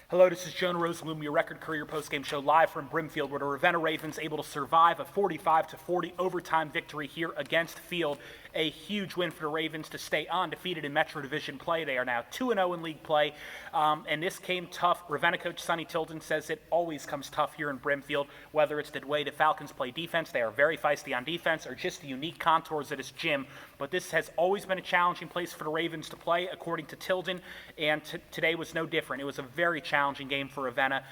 Hello, this is Jonah Rosenblum, your Record-Courier Postgame Show live from Brimfield, where the Ravenna Ravens able to survive a 45-40 overtime victory here against Field. A huge win for the Ravens to stay undefeated in Metro Division play. They are now 2-0 in league play, and this came tough. Ravenna coach Sonny Tilden says it always comes tough here in Brimfield, whether it's the way the Falcons play defense. They are very feisty on defense, or just the unique contours of this gym. But this has always been a challenging place for the Ravens to play, according to Tilden, and today was no different. It was a very challenging game for Ravenna.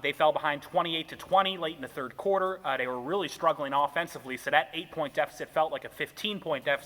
They fell behind 28-20 late in the third quarter. They were really struggling offensively, so that 8-point deficit felt like a 15-point deficit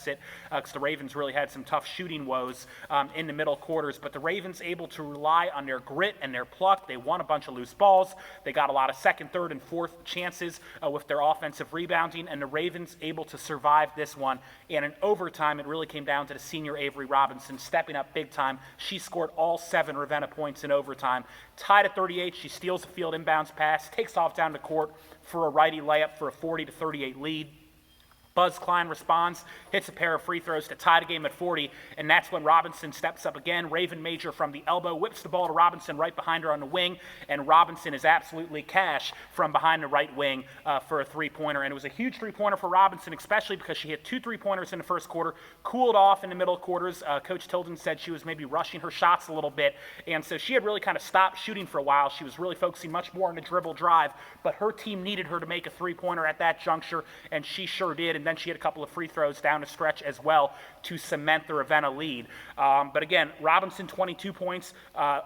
because the Ravens really had some tough shooting woes in the middle quarters. But the Ravens able to rely on their grit and their pluck. They won a bunch of loose balls. They got a lot of second, third, and fourth chances with their offensive rebounding, and the Ravens able to survive this one. And in overtime, it really came down to the senior Avery Robinson stepping up big time. She scored all 7 Ravenna points in overtime. Tied at 38, she steals a field inbounds pass, takes off down the court for a righty layup for a 40-38 lead. Buzz Klein responds, hits a pair of free throws to tie the game at 40, and that's when Robinson steps up again. Raven Major from the elbow whips the ball to Robinson right behind her on the wing, and Robinson is absolutely cash from behind the right wing for a three-pointer. And it was a huge three-pointer for Robinson, especially because she hit 2 three-pointers in the first quarter, cooled off in the middle quarters. Coach Tilden said she was maybe rushing her shots a little bit, and so she had really kind of stopped shooting for a while. She was really focusing much more on the dribble drive, but her team needed her to make a three-pointer at that juncture, and she sure did. And then she had a couple of free throws down the stretch as well to cement the Ravenna lead. But again, Robinson 22 points,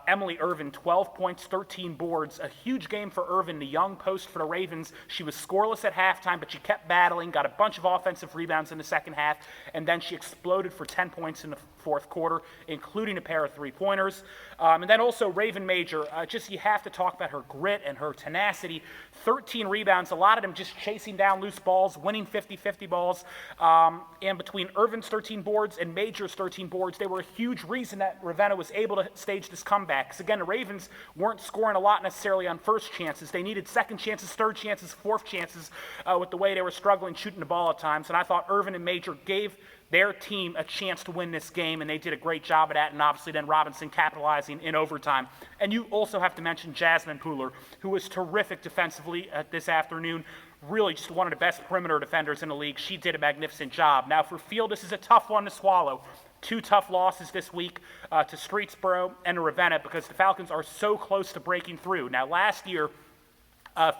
Emily Irvin 12 points, 13 boards. A huge game for Irvin, the young post for the Ravens. She was scoreless at halftime, but she kept battling, got a bunch of offensive rebounds in the second half, and then she exploded for 10 points in the fourth quarter, including a pair of three-pointers. And then also Raven Major, you have to talk about her grit and her tenacity. 13 rebounds, a lot of them just chasing down loose balls, winning 50-50 balls. And between Irvin's 13 boards and Major's 13 boards, they were a huge reason that Ravenna was able to stage this comeback. Because again, the Ravens weren't scoring a lot necessarily on first chances. They needed second chances, third chances, fourth chances with the way they were struggling shooting the ball at times. And I thought Irvin and Major gave their team a chance to win this game, and they did a great job of that, and obviously then Robinson capitalizing in overtime. And you also have to mention Jasmine Pooler, who was terrific defensively this afternoon, really just one of the best perimeter defenders in the league. She did a magnificent job. Now for Field, this is a tough one to swallow. 2 tough losses this week to Streetsboro and to Ravenna because the Falcons are so close to breaking through. Now last year,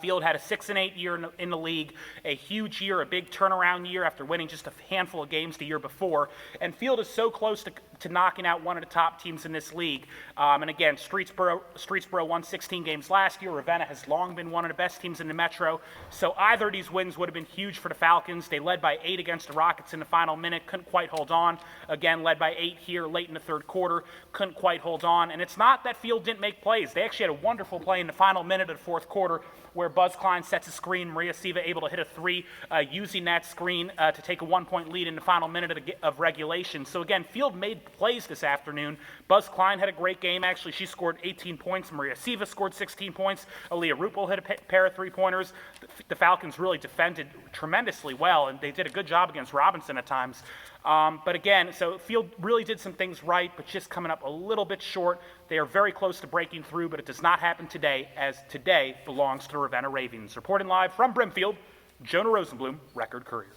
Field had a 6-8 year in the league, a huge year, a big turnaround year after winning just a handful of games the year before. And Field is so close to knocking out one of the top teams in this league. And again, Streetsboro won 16 games last year. Ravenna has long been one of the best teams in the Metro. So either of these wins would have been huge for the Falcons. They led by 8 against the Rockets in the final minute, couldn't quite hold on. Again, led by 8 here late in the third quarter, couldn't quite hold on. And it's not that Field didn't make plays. They actually had a wonderful play in the final minute of the fourth quarter where Buzz Klein sets a screen, Maria Siva able to hit a 3 using that screen to take a 1-point lead in the final minute of regulation. So again, Field made plays this afternoon. Buzz Klein had a great game. Actually, she scored 18 points. Maria Siva scored 16 points. Aaliyah Rupel hit a pair of three-pointers. The Falcons really defended tremendously well, and they did a good job against Robinson at times. But again, so Field really did some things right, but just coming up a little bit short. They are very close to breaking through, but it does not happen today, as today belongs to the Ravenna Ravens. Reporting live from Brimfield, Jonah Rosenblum, Record-Courier.